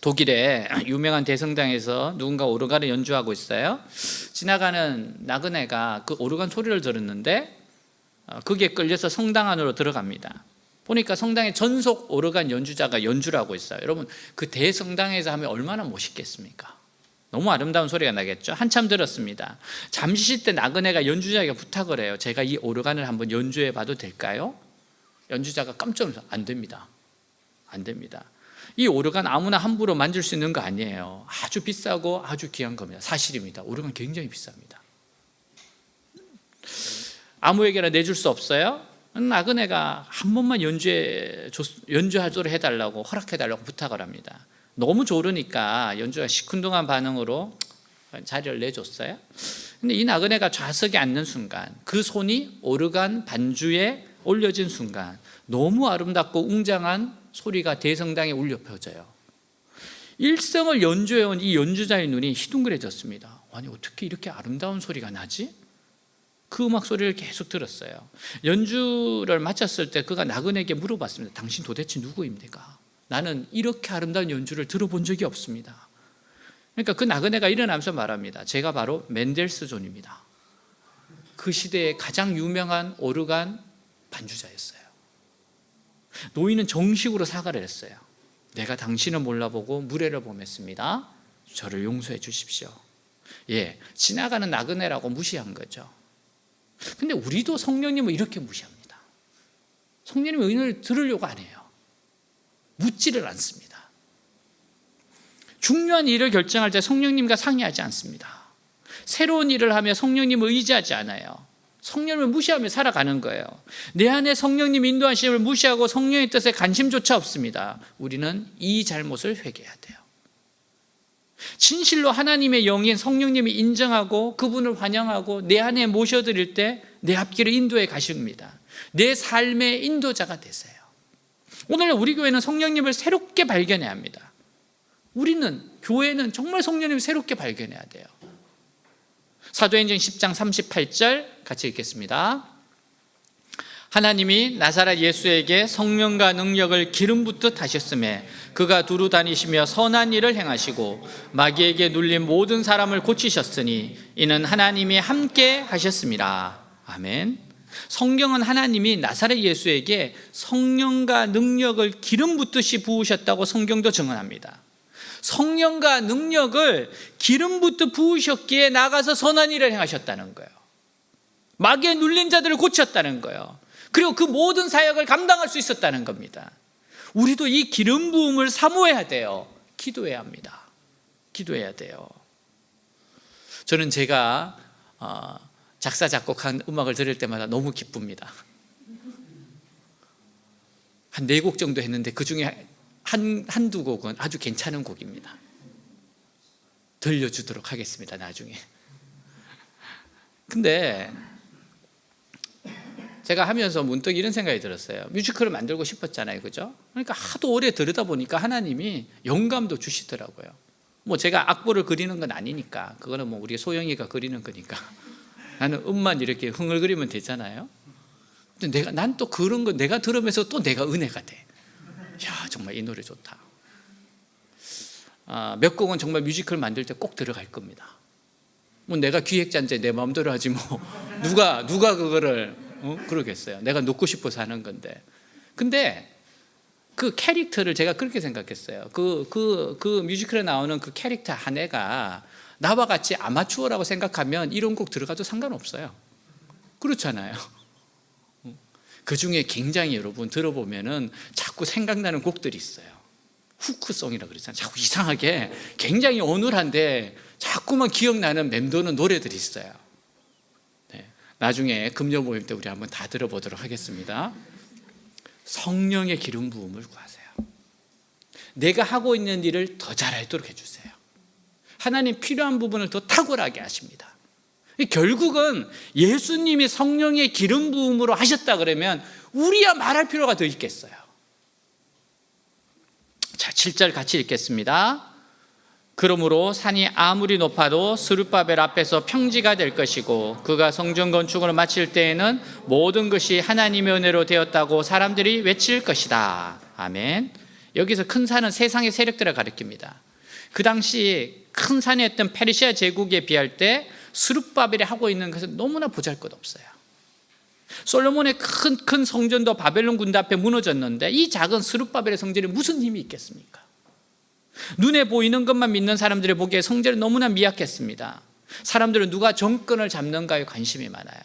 독일의 유명한 대성당에서 누군가 오르간을 연주하고 있어요. 지나가는 나그네가 그 오르간 소리를 들었는데 거기에 끌려서 성당 안으로 들어갑니다. 보니까 성당에 전속 오르간 연주자가 연주를 하고 있어요. 여러분 그 대성당에서 하면 얼마나 멋있겠습니까? 너무 아름다운 소리가 나겠죠. 한참 들었습니다. 잠시 쉴 때 나그네가 연주자에게 부탁을 해요. 제가 이 오르간을 한번 연주해 봐도 될까요? 연주자가 깜짝 놀라서 안 됩니다. 안 됩니다. 이 오르간 아무나 함부로 만질 수 있는 거 아니에요. 아주 비싸고 아주 귀한 겁니다. 사실입니다. 오르간 굉장히 비쌉니다. 아무에게나 내줄 수 없어요. 나그네가 한 번만 연주하도록 해달라고 허락해달라고 부탁을 합니다. 너무 조르니까 연주가 시큰둥한 반응으로 자리를 내줬어요. 근데 이 나그네가 좌석에 앉는 순간 그 손이 오르간 반주에 올려진 순간 너무 아름답고 웅장한 소리가 대성당에 울려 퍼져요. 일생을 연주해온 이 연주자의 눈이 희둥그레졌습니다. 아니 어떻게 이렇게 아름다운 소리가 나지? 그 음악 소리를 계속 들었어요. 연주를 마쳤을 때 그가 나그네에게 물어봤습니다. 당신 도대체 누구입니까? 나는 이렇게 아름다운 연주를 들어본 적이 없습니다. 그러니까 그 나그네가 일어나면서 말합니다. 제가 바로 멘델스존입니다. 그 시대의 가장 유명한 오르간 반주자였어요. 노인은 정식으로 사과를 했어요. 내가 당신을 몰라보고 무례를 범했습니다. 저를 용서해 주십시오. 지나가는 나그네라고 무시한 거죠. 근데 우리도 성령님을 이렇게 무시합니다. 성령님의 은혜를 들으려고 안 해요. 묻지를 않습니다. 중요한 일을 결정할 때 성령님과 상의하지 않습니다. 새로운 일을 하며 성령님을 의지하지 않아요. 성령을 무시하며 살아가는 거예요. 내 안에 성령님 인도하심을 무시하고 성령의 뜻에 관심조차 없습니다. 우리는 이 잘못을 회개해야 돼요. 진실로 하나님의 영인 성령님이 인정하고 그분을 환영하고 내 안에 모셔드릴 때 내 앞길을 인도해 가십니다. 내 삶의 인도자가 되세요. 오늘 우리 교회는 성령님을 새롭게 발견해야 합니다. 우리는 교회는 정말 성령님을 새롭게 발견해야 돼요. 사도행전 10장 38절 같이 읽겠습니다. 하나님이 나사렛 예수에게 성령과 능력을 기름 붓듯 하셨음에 그가 두루 다니시며 선한 일을 행하시고 마귀에게 눌린 모든 사람을 고치셨으니 이는 하나님이 함께 하셨습니다. 아멘. 성경은 하나님이 나사렛 예수에게 성령과 능력을 기름 붓듯이 부으셨다고 성경도 증언합니다. 성령과 능력을 기름 붓듯 부으셨기에 나가서 선한 일을 행하셨다는 거예요. 마귀에 눌린 자들을 고쳤다는 거예요. 그리고 그 모든 사역을 감당할 수 있었다는 겁니다. 우리도 이 기름 부음을 사모해야 돼요. 기도해야 합니다. 기도해야 돼요. 저는 제가 작사 작곡한 음악을 들을 때마다 너무 기쁩니다. 한 4곡 정도 했는데 그중에 한두 곡은 아주 괜찮은 곡입니다. 들려주도록 하겠습니다, 나중에. 근데 제가 하면서 문득 이런 생각이 들었어요. 뮤지컬을 만들고 싶었잖아요, 그죠? 그러니까 하도 오래 들으다 보니까 하나님이 영감도 주시더라고요. 뭐 제가 악보를 그리는 건 아니니까, 그거는 뭐 우리 소영이가 그리는 거니까 나는 음만 이렇게 흥얼거리면 되잖아요. 근데 난 또 그런 거 내가 들으면서 또 내가 은혜가 돼. 야, 정말 이 노래 좋다. 몇 곡은 정말 뮤지컬 만들 때 꼭 들어갈 겁니다. 뭐 내가 기획자인데 내 마음대로 하지 뭐 누가 그거를 그러겠어요. 내가 놓고 싶어서 하는 건데. 근데 그 캐릭터를 제가 그렇게 생각했어요. 그 뮤지컬에 나오는 그 캐릭터 한 애가 나와 같이 아마추어라고 생각하면 이런 곡 들어가도 상관없어요. 그렇잖아요. 그 중에 굉장히 여러분 들어보면은 자꾸 생각나는 곡들이 있어요. 후크송이라고 그러잖아요. 자꾸 이상하게 굉장히 어눌한데 자꾸만 기억나는 맴도는 노래들이 있어요. 네. 나중에 금요 모임 때 우리 한번 다 들어보도록 하겠습니다. 성령의 기름 부음을 구하세요. 내가 하고 있는 일을 더 잘하도록 해주세요. 하나님 필요한 부분을 더 탁월하게 하십니다. 결국은 예수님이 성령의 기름 부음으로 하셨다 그러면 우리야 말할 필요가 더 있겠어요. 자, 7절 같이 읽겠습니다. 그러므로 산이 아무리 높아도 스룹바벨 앞에서 평지가 될 것이고 그가 성전 건축을 마칠 때에는 모든 것이 하나님의 은혜로 되었다고 사람들이 외칠 것이다. 아멘. 여기서 큰 산은 세상의 세력들을 가리킵니다. 그 당시 큰 산이었던 페르시아 제국에 비할 때 스룹바벨이 하고 있는 것은 너무나 보잘것없어요. 솔로몬의 큰 성전도 바벨론 군대 앞에 무너졌는데 이 작은 스룹바벨의 성전이 무슨 힘이 있겠습니까? 눈에 보이는 것만 믿는 사람들이 보기에 성전이 너무나 미약했습니다. 사람들은 누가 정권을 잡는가에 관심이 많아요.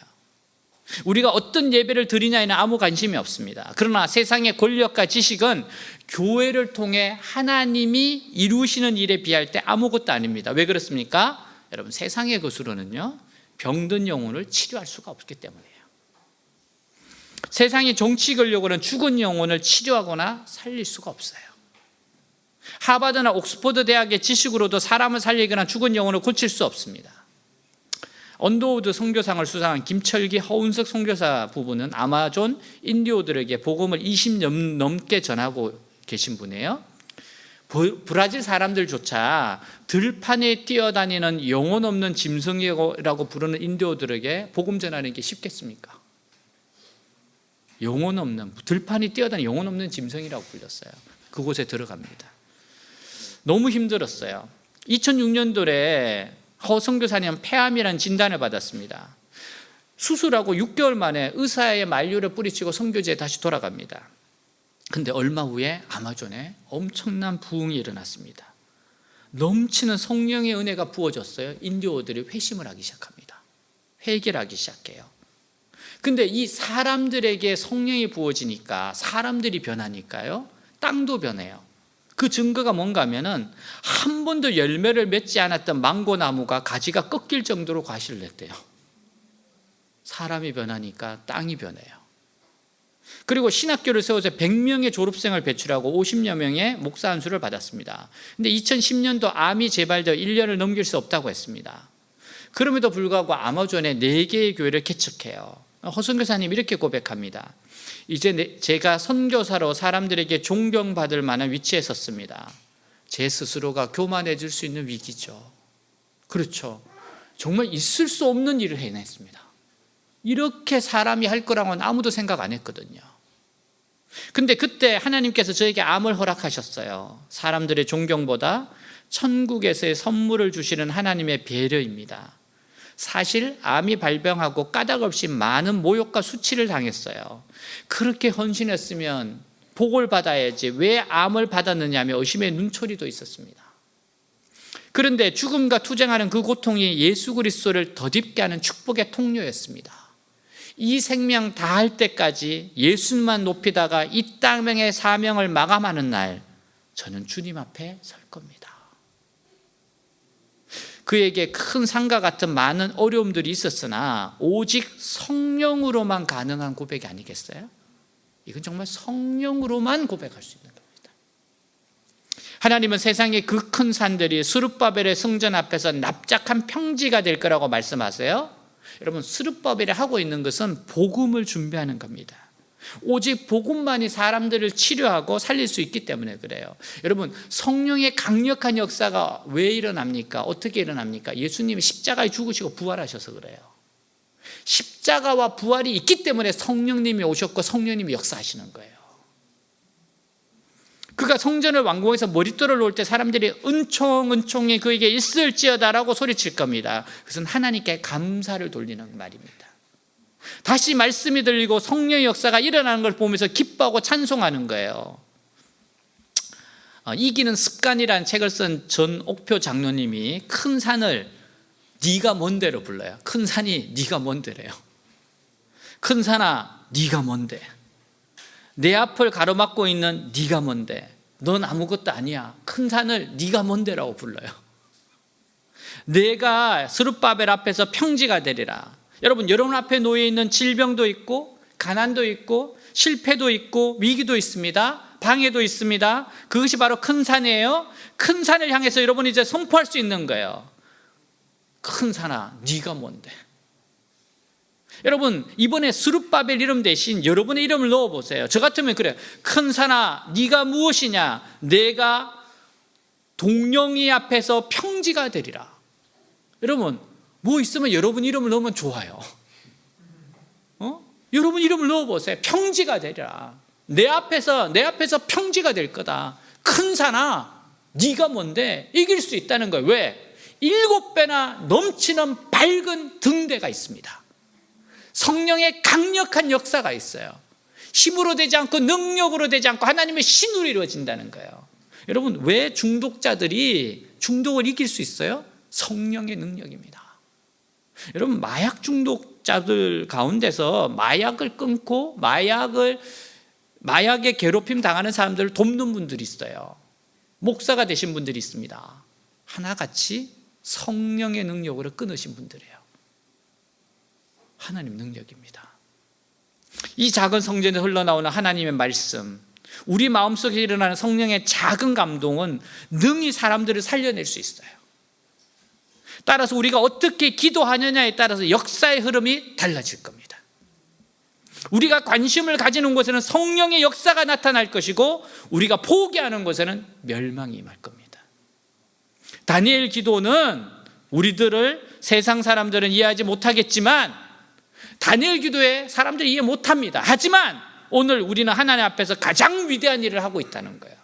우리가 어떤 예배를 드리냐에는 아무 관심이 없습니다. 그러나 세상의 권력과 지식은 교회를 통해 하나님이 이루시는 일에 비할 때 아무것도 아닙니다. 왜 그렇습니까? 여러분, 세상의 것으로는요 병든 영혼을 치료할 수가 없기 때문이에요. 세상의 정치 권력으로는 죽은 영혼을 치료하거나 살릴 수가 없어요. 하버드나 옥스퍼드 대학의 지식으로도 사람을 살리거나 죽은 영혼을 고칠 수 없습니다. 언더우드 선교상을 수상한 김철기 허운석 선교사 부부는 아마존 인디오들에게 복음을 20년 넘게 전하고 계신 분이에요. 브라질 사람들조차 들판에 뛰어다니는 영혼 없는 짐승이라고 부르는 인디오들에게 복음 전하는 게 쉽겠습니까? 영혼 없는, 들판에 뛰어다니는 영혼 없는 짐승이라고 불렸어요. 그곳에 들어갑니다. 너무 힘들었어요. 2006년도에 허 선교사님은 폐암이라는 진단을 받았습니다. 수술하고 6개월 만에 의사의 만류를 뿌리치고 선교지에 다시 돌아갑니다. 근데 얼마 후에 아마존에 엄청난 부흥이 일어났습니다. 넘치는 성령의 은혜가 부어졌어요. 인디오들이 회심을 하기 시작합니다. 회개를 하기 시작해요. 근데 이 사람들에게 성령이 부어지니까 사람들이 변하니까요 땅도 변해요. 그 증거가 뭔가 하면은 한 번도 열매를 맺지 않았던 망고나무가 가지가 꺾일 정도로 과실을 냈대요. 사람이 변하니까 땅이 변해요. 그리고 신학교를 세워서 100명의 졸업생을 배출하고 50여 명의 목사 안수를 받았습니다. 근데 2010년도 암이 재발되어 1년을 넘길 수 없다고 했습니다. 그럼에도 불구하고 아마존에 4개의 교회를 개척해요. 허 선교사님 이렇게 고백합니다. 이제 제가 선교사로 사람들에게 존경받을 만한 위치에 섰습니다. 제 스스로가 교만해질 수 있는 위기죠. 그렇죠. 정말 있을 수 없는 일을 해냈습니다. 이렇게 사람이 할 거라고는 아무도 생각 안 했거든요. 근데 그때 하나님께서 저에게 암을 허락하셨어요. 사람들의 존경보다 천국에서의 선물을 주시는 하나님의 배려입니다. 사실 암이 발병하고 까닭없이 많은 모욕과 수치를 당했어요. 그렇게 헌신했으면 복을 받아야지 왜 암을 받았느냐며 의심의 눈초리도 있었습니다. 그런데 죽음과 투쟁하는 그 고통이 예수 그리스도를 덧입게 하는 축복의 통로였습니다. 이 생명 다할 때까지 예수만 높이다가 이 땅의 사명을 마감하는 날 저는 주님 앞에 설 겁니다. 그에게 큰 산과 같은 많은 어려움들이 있었으나 오직 성령으로만 가능한 고백이 아니겠어요? 이건 정말 성령으로만 고백할 수 있는 겁니다. 하나님은 세상의 그 큰 산들이 스룹바벨의 성전 앞에서 납작한 평지가 될 거라고 말씀하세요. 여러분, 스룹바벨이 하고 있는 것은 복음을 준비하는 겁니다. 오직 복음만이 사람들을 치료하고 살릴 수 있기 때문에 그래요. 여러분, 성령의 강력한 역사가 왜 일어납니까? 어떻게 일어납니까? 예수님이 십자가에 죽으시고 부활하셔서 그래요. 십자가와 부활이 있기 때문에 성령님이 오셨고 성령님이 역사하시는 거예요. 그가 성전을 완공해서 머릿돌을 놓을 때 사람들이 은총이 그에게 있을지어다라고 소리칠 겁니다. 그것은 하나님께 감사를 돌리는 말입니다. 다시 말씀이 들리고 성령의 역사가 일어나는 걸 보면서 기뻐하고 찬송하는 거예요. 이기는 습관이라는 책을 쓴 전옥표 장로님이 큰 산을 네가 뭔데로 불러요. 큰 산이 네가 뭔데래요. 큰 산아 네가 뭔데, 내 앞을 가로막고 있는 네가 뭔데, 넌 아무것도 아니야. 큰 산을 네가 뭔데라고 불러요. 내가 스룹바벨 앞에서 평지가 되리라. 여러분 앞에 놓여 있는 질병도 있고 가난도 있고 실패도 있고 위기도 있습니다. 방해도 있습니다. 그것이 바로 큰 산이에요. 큰 산을 향해서 여러분이 이제 선포할 수 있는 거예요. 큰 산아 네가 뭔데. 여러분, 이번에 스룹바벨 이름 대신 여러분의 이름을 넣어보세요. 저 같으면 그래요. 큰 산아 네가 무엇이냐. 내가 동령이 앞에서 평지가 되리라. 여러분, 뭐 있으면 여러분 이름을 넣으면 좋아요. 여러분 이름을 넣어보세요. 평지가 되리라. 내 앞에서 평지가 될 거다. 큰 산아 네가 뭔데. 이길 수 있다는 거예요. 왜? 7배나 넘치는 밝은 등대가 있습니다. 성령의 강력한 역사가 있어요. 힘으로 되지 않고 능력으로 되지 않고 하나님의 신으로 이루어진다는 거예요. 여러분, 왜 중독자들이 중독을 이길 수 있어요? 성령의 능력입니다. 여러분, 마약 중독자들 가운데서 마약을 끊고 마약에 괴롭힘 당하는 사람들을 돕는 분들이 있어요. 목사가 되신 분들이 있습니다. 하나같이 성령의 능력으로 끊으신 분들이에요. 하나님 능력입니다. 이 작은 성전에 흘러나오는 하나님의 말씀, 우리 마음속에 일어나는 성령의 작은 감동은 능히 사람들을 살려낼 수 있어요. 따라서 우리가 어떻게 기도하느냐에 따라서 역사의 흐름이 달라질 겁니다. 우리가 관심을 가지는 곳에는 성령의 역사가 나타날 것이고 우리가 포기하는 곳에는 멸망이 임할 겁니다. 다니엘 기도는 우리들을 세상 사람들은 이해하지 못하겠지만 다니엘 기도에 사람들이 이해 못합니다. 하지만 오늘 우리는 하나님 앞에서 가장 위대한 일을 하고 있다는 거예요.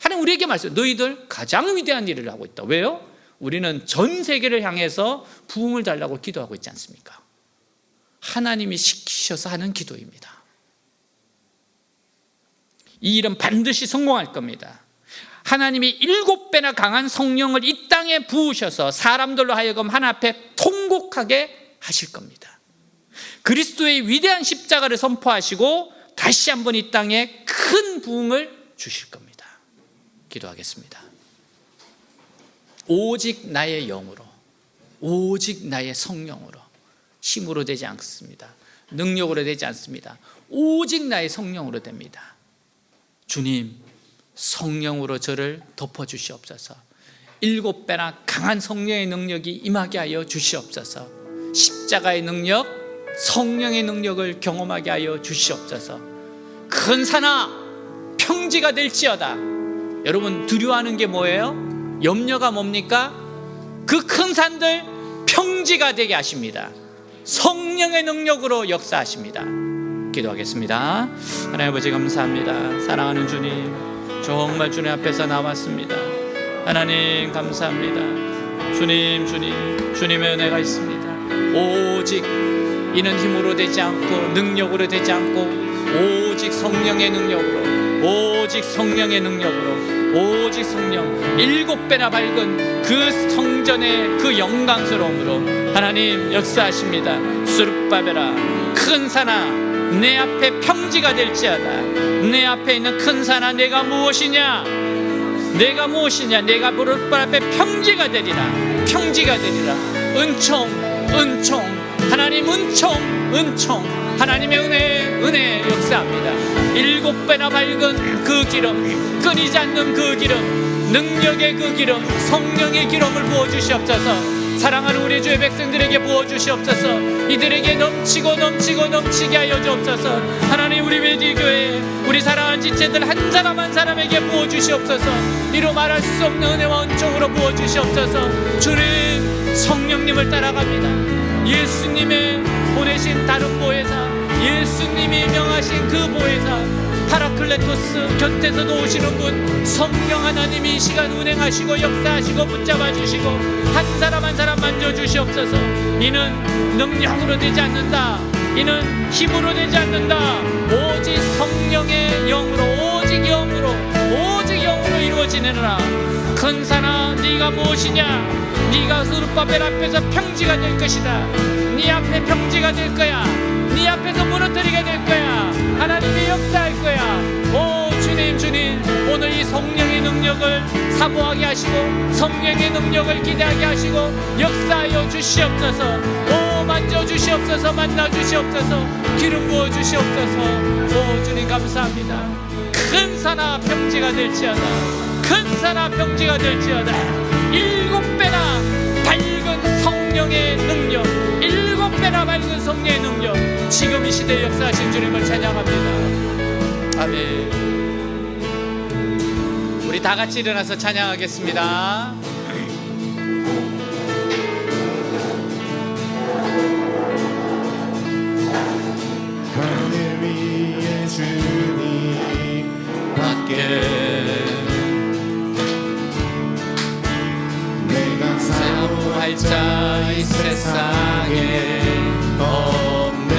하나님 우리에게 말씀해요. 너희들 가장 위대한 일을 하고 있다. 왜요? 우리는 전 세계를 향해서 부흥을 달라고 기도하고 있지 않습니까? 하나님이 시키셔서 하는 기도입니다. 이 일은 반드시 성공할 겁니다. 하나님이 7배나 강한 성령을 이 땅에 부으셔서 사람들로 하여금 하나님 앞에 통곡하게 하실 겁니다. 그리스도의 위대한 십자가를 선포하시고 다시 한번 이 땅에 큰 부흥을 주실 겁니다. 기도하겠습니다. 오직 나의 영으로, 오직 나의 성령으로, 힘으로 되지 않습니다. 능력으로 되지 않습니다. 오직 나의 성령으로 됩니다. 주님, 성령으로 저를 덮어주시옵소서. 7배나 강한 성령의 능력이 임하게 하여 주시옵소서. 십자가의 능력, 성령의 능력을 경험하게 하여 주시옵소서. 큰 산아 평지가 될지어다. 여러분 두려워하는 게 뭐예요? 염려가 뭡니까? 그 큰 산들 평지가 되게 하십니다. 성령의 능력으로 역사하십니다. 기도하겠습니다. 하나님 아버지 감사합니다. 사랑하는 주님, 정말 주님 앞에서 나왔습니다. 하나님 감사합니다. 주님의 은혜가 있습니다. 오직 이는 힘으로 되지 않고 능력으로 되지 않고 오직 성령의 능력으로, 오직 성령의 능력으로, 오직 성령 7배나 밝은 그 성전의 그 영광스러움으로 하나님 역사하십니다. 수르바벨아, 큰 산아 내 앞에 평지가 될지어다. 내 앞에 있는 큰 산아 내가 무엇이냐, 내가 무엇이냐, 내가 무릎 앞에 평지가 되리라, 평지가 되리라. 은총, 은총, 하나님 은총, 은총, 하나님의 은혜 역사합니다. 7배나 밝은 그 기름, 끊이지 않는 그 기름, 능력의 그 기름, 성령의 기름을 부어주시옵소서. 사랑하는 우리 주의 백성들에게 부어주시옵소서. 이들에게 넘치고 넘치고 넘치게 하여 주옵소서. 하나님 우리 외지교회 우리 사랑하는 지체들 한 사람 한 사람에게 부어주시옵소서. 이루 말할 수 없는 은혜와 은총으로 부어주시옵소서. 주님 성령님을 따라갑니다. 예수님의 보내신 다른 보혜사, 예수님이 명하신 그 보혜사 파라클레토스, 곁에서도 오시는 분 성령 하나님이 이 시간 운행하시고 역사하시고 붙잡아 주시고 한 사람 한 사람 만져주시옵소서. 이는 능력으로 되지 않는다, 이는 힘으로 되지 않는다. 오직 성령의 영으로, 오직 영으로, 오직 영으로 이루어지느니라. 큰 산아 네가 무엇이냐, 네가 스룹바벨 앞에서 평지가 될 것이다. 네 앞에 평지가 될 거야. 네 앞에서 무너뜨리게 될 거야. 하나님이 역사할 거야. 오 주님, 주님 오늘 이 성령의 능력을 사모하게 하시고 성령의 능력을 기대하게 하시고 역사하여 주시옵소서. 오 만져주시옵소서, 만나주시옵소서, 기름 부어주시옵소서. 오 주님 감사합니다. 큰 산아 평지가 될지어다, 큰 산아 평지가 될지어다. 7배나 밝은 성령의 능력, 7배나 밝은 성령의 능력, 지금 이 시대에 역사하신 주님을 찬양합니다. 아멘. 우리 다 같이 일어나서 찬양하겠습니다. 하늘 위에 주님 밖에 내가 사모할 자 이 세상에 없네.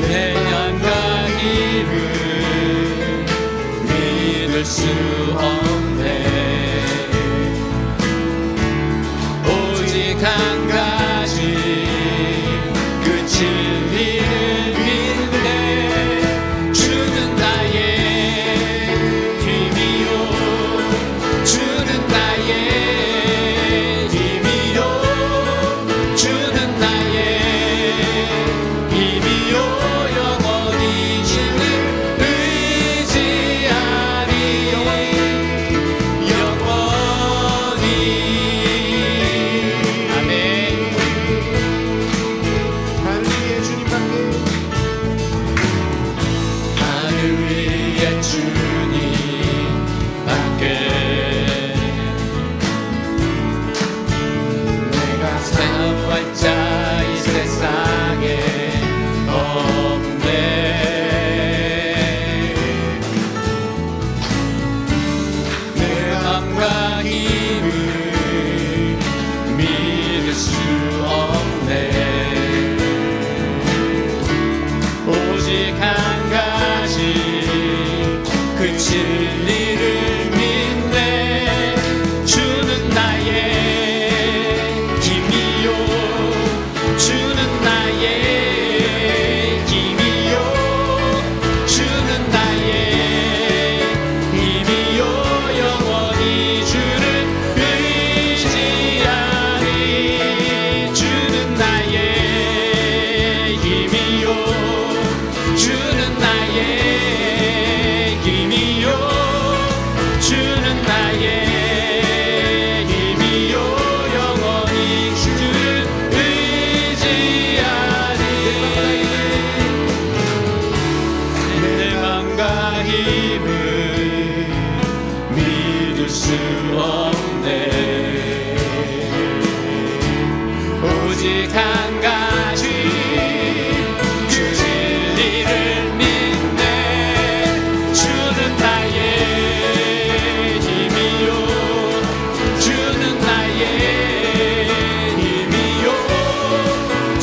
내 양가님을 믿을 수 없네. 오직 한 가지 그 진리를 믿네. 주는 나의 힘이요, 주는 나의 힘이요, 주는 나의 힘이요. 영원히 주를 의지하리, 영원히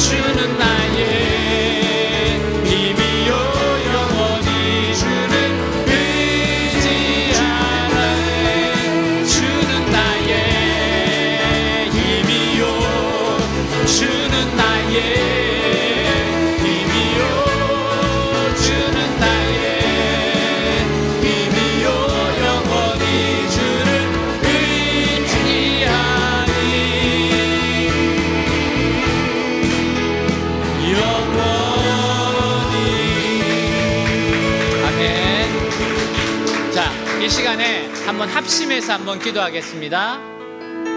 주는 나의 힘이요 영원히 주는 의지하네 주는 나의 힘이요 주는 나의 힘이요 주는 나의 힘이요 영원히 주를 의지하니 영원히 아멘. 자, 이 시간에 한번 합심해서 한번 기도하겠습니다.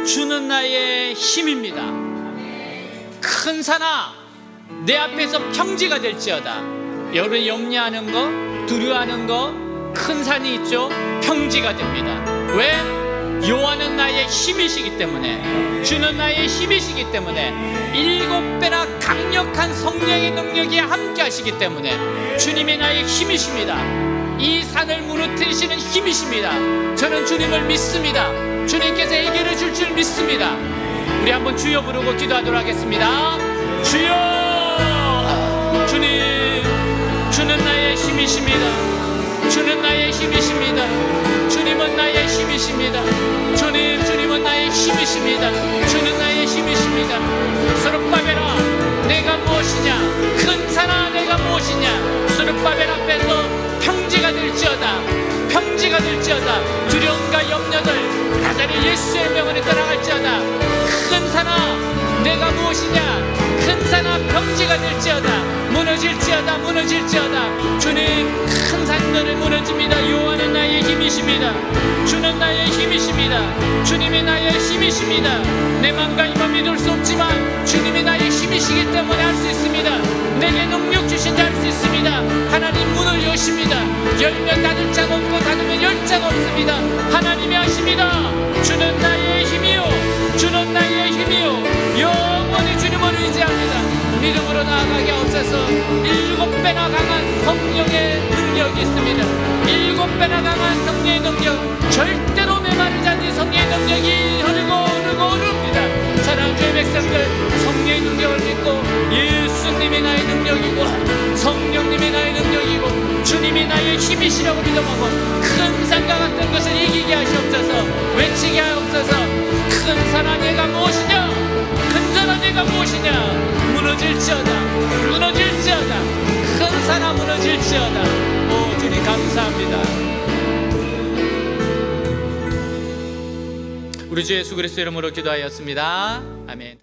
주는 나의 힘입니다. 큰 산아 내 앞에서 평지가 될지어다. 여러분 염려하는 거, 두려워하는 거, 큰 산이 있죠? 평지가 됩니다. 왜? 여호와는 나의 힘이시기 때문에, 주는 나의 힘이시기 때문에, 7배나 강력한 성령의 능력이 함께 하시기 때문에 주님이 나의 힘이십니다. 이 산을 무너뜨리시는 힘이십니다. 저는 주님을 믿습니다. 주님께서 해결해 줄 줄 믿습니다. 우리 한번 주여 부르고 기도하도록 하겠습니다. 주여, 주님, 주는 나의 힘이십니다. 주는 나의 힘이십니다. 주님은 나의 힘이십니다. 주님은 나의 힘이십니다. 주는 나의 힘이십니다. 스룹바벨아 내가 무엇이냐, 큰 산아 내가 무엇이냐. 스룹바벨 앞에서 평지가 될지어다. 평지가 될지어다. 두려움과 염려들 나사렛 예수의 명으로 떠나갈지어다. 큰 산아 내가 무엇이냐, 큰 산아 평지가 될지어다. 무너질지어다. 무너질지어다. 주님 큰 산들을 무너집니다. 여호와는 나의 힘이십니다. 주는 나의 힘이십니다. 주님이 나의 힘이십니다. 내 맘과 이만 믿을 수 없지만 주님이 나의 힘이시기 때문에 할 수 있습니다. 내게 능력 주신 자 할 수 있습니다. 하나님 문을 여십니다. 열면 닫을 자가 없고 닫으면 열 자가 없습니다. 하나님이 하십니다. 주는 나의 힘이요, 주는 나의 힘이요, 영원히 주님을 의지합니다. 믿음으로 나아가게 하옵소서. 7배나 강한 성령의 능력이 있습니다. 7배나 강한 성령의 능력, 절대로 메마르지 않는 성령의 능력이 흐릅니다. 사랑하는 주의 백성들, 성령의 능력을 믿고 예수님이 나의 능력이고 성령님이 나의 능력이고 주님이 나의 힘이시라고 믿어보고 큰 산과 같은 것을 이기게 하시옵소서. 외치게 하옵소서. 큰 산아 내가 무엇이냐, 큰 산아 내가 무엇이냐. 무너질지어다. 무너질지어다. 큰 산아 무너질지어다. 오 주님 감사합니다. 우리 주 예수 그리스도 이름으로 기도하였습니다. 아멘.